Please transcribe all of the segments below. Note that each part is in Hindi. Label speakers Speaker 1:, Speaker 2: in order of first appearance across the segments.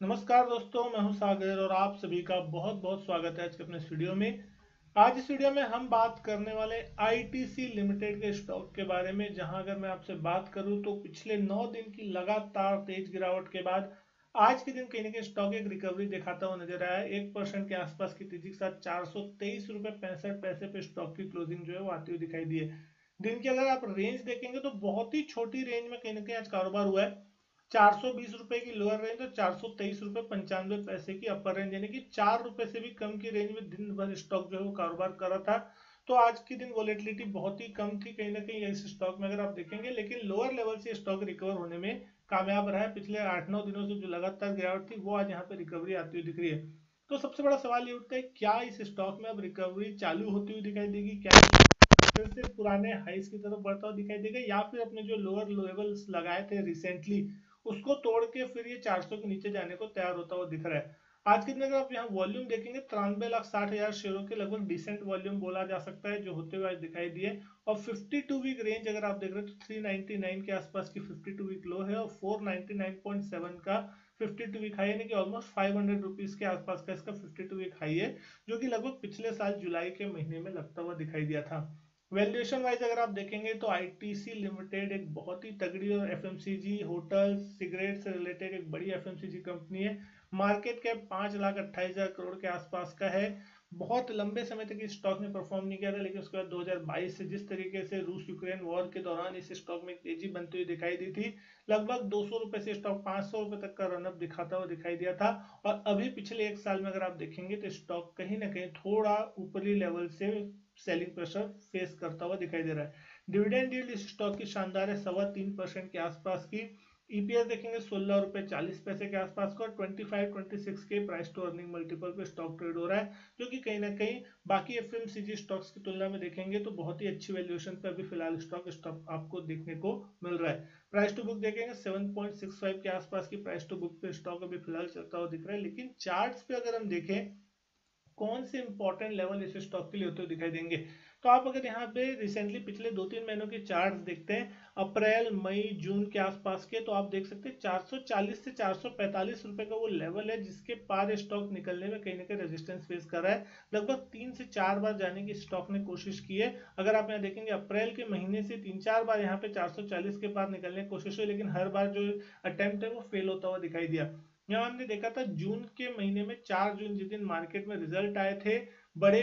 Speaker 1: नमस्कार दोस्तों, मैं हूं सागर और आप सभी का बहुत बहुत स्वागत है आज के अपने इस वीडियो में। आज इस वीडियो में हम बात करने वाले आईटीसी लिमिटेड के स्टॉक के बारे में, जहां अगर मैं आपसे बात करूं तो पिछले 9 दिन की लगातार तेज गिरावट के बाद आज के दिन कहीं ना कहीं स्टॉक एक रिकवरी दिखाता हुआ नजर आया। 1% के आसपास की तेजी के साथ 423 रुपये 65 पैसे पे स्टॉक की क्लोजिंग जो है वो आती हुई दिखाई दी है। दिन की अगर आप रेंज देखेंगे तो बहुत ही छोटी रेंज में कहीं ना कहीं आज कारोबार हुआ है। 420 रुपए की लोअर रेंज और 423 रुपये 95 पैसे की अपर रेंज, यानी कि 4 रुपए से भी कम की रेंज में दिन भर स्टॉक जो है वो कारोबार कर रहा था। तो आज की दिन वोलेटिलिटी बहुत ही कम थी कहीं ना कहीं इस स्टॉक में अगर आप देखेंगे, लेकिन लोअर लेवल से स्टॉक रिकवर होने में कामयाब रहा है। पिछले 8-9 दिनों से जो लगातार गिरावट थी वो आज यहाँ पे रिकवरी आती हुई दिख रही है। तो सबसे बड़ा सवाल ये उठता है, क्या इस स्टॉक में अब रिकवरी चालू होती हुई दिखाई देगी? क्या फिर से पुराने हाइस की तरफ बढ़ता हुआ दिखाई देगा, या फिर अपने जो लोअर लेवल्स लगाए थे रिसेंटली उसको तोड़ के फिर ये 400 के नीचे जाने को तैयार होता हुआ दिख रहा है? आज के दिन अगर आप यहाँ वॉल्यूम देखेंगे, 93,60,000 शेयरों के लगभग डिसेंट वॉल्यूम बोला जा सकता है जो होते हुए आज दिखाई दिए। और 52 वीक रेंज अगर आप देख रहे हैं तो 399 के आसपास की 52 वीक लो है और 499.7 का 52 वीक हाई, यानी कि ऑलमोस्ट 500 रुपीज के आसपास का इसका 52 वीक हाई है, जो कि लगभग पिछले साल जुलाई के महीने में लगता हुआ दिखाई दिया था। वैल्यूएशन वाइज अगर आप देखेंगे तो आईटीसी लिमिटेड एक बहुत ही तगड़ी और एफएमसीजी, होटल, सिगरेट से रिलेटेड एक बड़ी एफएमसीजी कंपनी है। मार्केट कैप 5,28,000 करोड़ के आसपास का है। बहुत लंबे समय तक इस स्टॉक ने परफॉर्म नहीं किया था, लेकिन उसके बाद 2022 से जिस तरीके से रूस यूक्रेन वॉर के दौरान इस स्टॉक में तेजी बनती हुई दिखाई दी थी, लगभग 200 रुपए से स्टॉक 500 रुपए तक का रनअप दिखाता हुआ दिखाई दिया था। और अभी पिछले एक साल में अगर आप देखेंगे तो स्टॉक कहीं ना कहीं थोड़ा ऊपरी लेवल से सेलिंग प्रेशर फेस करता हुआ दिखाई दे रहा है। डिविडेंड यील्ड इस स्टॉक की शानदार है, 3.25% के आसपास की। ईपीएस देखेंगे 16 रुपए 40 पैसे के आसपास का, और 25-26 के प्राइस टू अर्निंग मल्टीपल पे स्टॉक ट्रेड हो रहा है, जो कि कहीं ना कहीं बाकी एफएमसीजी स्टॉक्स की तुलना में देखेंगे तो बहुत ही अच्छी वैल्यूएशन पे अभी फिलहाल स्टॉक आपको देखने को मिल रहा है। प्राइस टू बुक देखेंगे 7.65 के आसपास की प्राइस टू बुक पे स्टॉक अभी फिलहाल चलता हुआ दिख रहा है। लेकिन चार्ट्स पे अगर हम देखें कौन से इंपॉर्टेंट लेवल इस स्टॉक के लिए होते हुए दिखाई देंगे, तो आप अगर यहाँ पे रिसेंटली पिछले 2-3 महीनों के चार्ट्स देखते हैं, अप्रैल मई जून के आसपास के, तो आप देख सकते हैं 440 से 445 रुपए का वो लेवल है जिसके पार स्टॉक निकलने में कहीं ना कहीं रेजिस्टेंस फेस कर रहा है। लगभग 3 से 4 बार जाने की स्टॉक ने कोशिश की है। अगर आप यहाँ देखेंगे अप्रैल के महीने से 3-4 बार यहाँ पे 440 के पार निकलने की कोशिश हुई, लेकिन हर बार जो अटेम्प्ट है वो फेल होता हुआ दिखाई दिया। यहाँ हमने देखा था जून के महीने में 4 जून जिस दिन मार्केट में रिजल्ट आए थे बड़े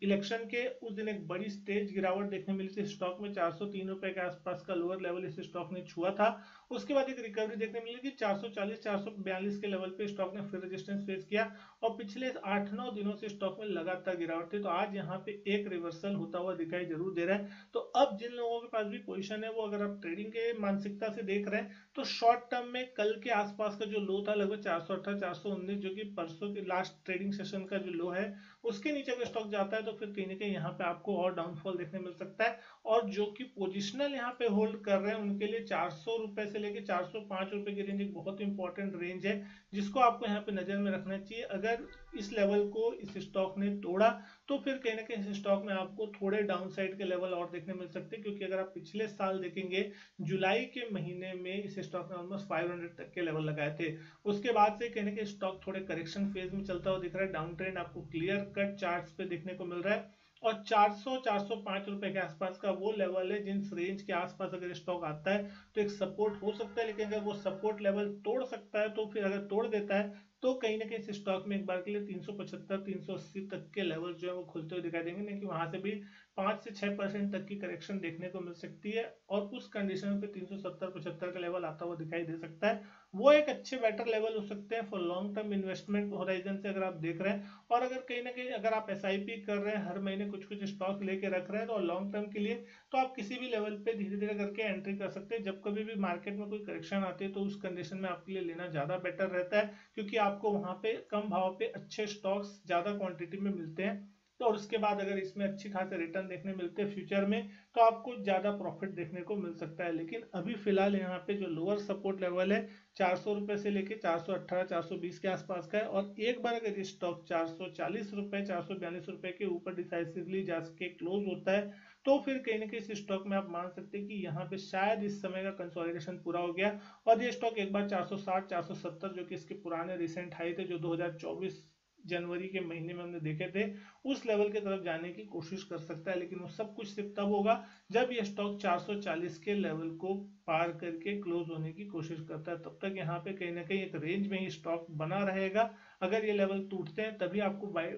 Speaker 1: इलेक्शन के, उस दिन एक बड़ी स्टेज गिरावट देखने मिली थी स्टॉक में। 403 रुपए के आसपास का लोअर लेवल इस स्टॉक ने छुआ था। उसके बाद एक रिकवरी देखने मिली थी 440-442 के लेवल पे स्टॉक ने फिर रेजिस्टेंस फेस किया, और पिछले 8-9 दिनों से स्टॉक में लगातार गिरावट थी। तो आज यहाँ पे एक रिवर्सल होता हुआ दिखाई जरूर दे रहा है। तो अब जिन लोगों के पास भी पोजिशन है, वो अगर आप ट्रेडिंग के मानसिकता से देख रहे हैं तो शॉर्ट टर्म में कल के आसपास का जो लो था लगभग 418-419, जो कि परसों के लास्ट ट्रेडिंग सेशन का जो लो है, उसके नीचे अगर स्टॉक जाता है तो फिर कहीं ना कहीं यहाँ पे आपको और डाउनफॉल देखने मिल सकता है। और जो कि पोजिशनल यहाँ पे होल्ड कर रहे हैं उनके लिए 400 रुपए से लेकर 405 रुपए की रेंज एक बहुत इंपॉर्टेंट रेंज है, जिसको आपको यहाँ पे नजर में रखना चाहिए। अगर इस लेवल को इस स्टॉक ने तोड़ा तो फिर कहीं ना कहीं इस स्टॉक में आपको थोड़े डाउन साइड के लेवल और देखने मिल सकते हैं, क्योंकि अगर आप पिछले साल देखेंगे जुलाई के महीने में इस स्टॉक ने ऑलमोस्ट 500 तक के लेवल लगाए थे। उसके बाद से कहने के स्टॉक थोड़े करेक्शन फेज में चलता हुआ दिख रहा है। डाउन ट्रेंड आपको क्लियर कट चार्ट्स पे देखने को मिल रहा है, और 400-405 रुपए के आसपास का वो लेवल है जिन रेंज के आसपास अगर स्टॉक आता है तो एक सपोर्ट हो सकता है। लेकिन अगर वो सपोर्ट लेवल तोड़ सकता है, तो फिर अगर तोड़ देता है तो कहीं ना कहीं इस स्टॉक में एक बार के लिए 375-380 तक के लेवल जो है वो खुलते हुए दिखाई देंगे, नहीं कि वहां से भी 5 से 6% तक की करेक्शन देखने को मिल सकती है, और उस कंडीशन पे 370-75 का लेवल आता हुआ दिखाई दे सकता है। वो एक अच्छे बेटर लेवल हो सकते हैं for long term investment horizon से अगर आप देख रहे हैं। और अगर कहीं ना कहीं अगर आप एसआईपी कर रहे हैं, हर महीने कुछ कुछ स्टॉक लेके रख रहे हैं तो लॉन्ग टर्म के लिए, तो आप किसी भी लेवल पे धीरे धीरे करके एंट्री कर सकते हैं। जब कभी भी मार्केट में कोई करेक्शन आती है तो उस कंडीशन में आपके लिए लेना ज्यादा बेटर रहता है, क्योंकि आपको वहां पे कम भाव पे अच्छे स्टॉक्स ज्यादा क्वांटिटी में मिलते हैं। तो और उसके बाद अगर इसमें अच्छी खासे रिटर्न देखने मिलते हैं फ्यूचर में तो आपको ज्यादा प्रॉफिट देखने को मिल सकता है। लेकिन अभी फिलहाल यहाँ पे जो लोअर सपोर्ट लेवल है 400 रुपए से लेके 418 420 के आसपास का है, और एक बार अगर ये स्टॉक 440 रुपए 442 रुपए के ऊपर डिसाइसिवली जाके क्लोज होता है तो फिर कहीं ना कहीं इस स्टॉक में आप मान सकते हैं कि यहाँ पे शायद इस समय का कंसोलिडेशन पूरा हो गया और ये स्टॉक एक बार 460 470 जो कि इसके पुराने रिसेंट हाई थे जो 2024 जनवरी के महीने में हमने देखे थे उस लेवल की तरफ जाने की कोशिश कर सकता है। लेकिन वो सब कुछ सिर्फ तब होगा जब ये स्टॉक 440 के लेवल को पार करके क्लोज होने की कोशिश करता है। तब तक यहाँ पे कहीं ना कहीं एक रेंज में ही स्टॉक बना रहेगा। अगर ये लेवल टूटते हैं तभी आपको बाय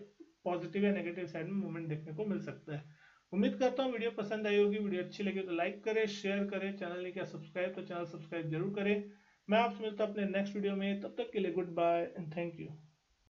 Speaker 1: पॉजिटिव या नेगेटिव साइड में मूवमेंट देखने को मिल सकता है। उम्मीद करता हूँ वीडियो पसंद आई होगी। वीडियो अच्छी लगी तो लाइक करें, शेयर करें, चैनल नहीं किया सब्सक्राइब तो चैनल सब्सक्राइब जरूर करें। मैं आपसे मिलता हूँ अपने नेक्स्ट वीडियो में, तब तक के लिए goodbye and thank you.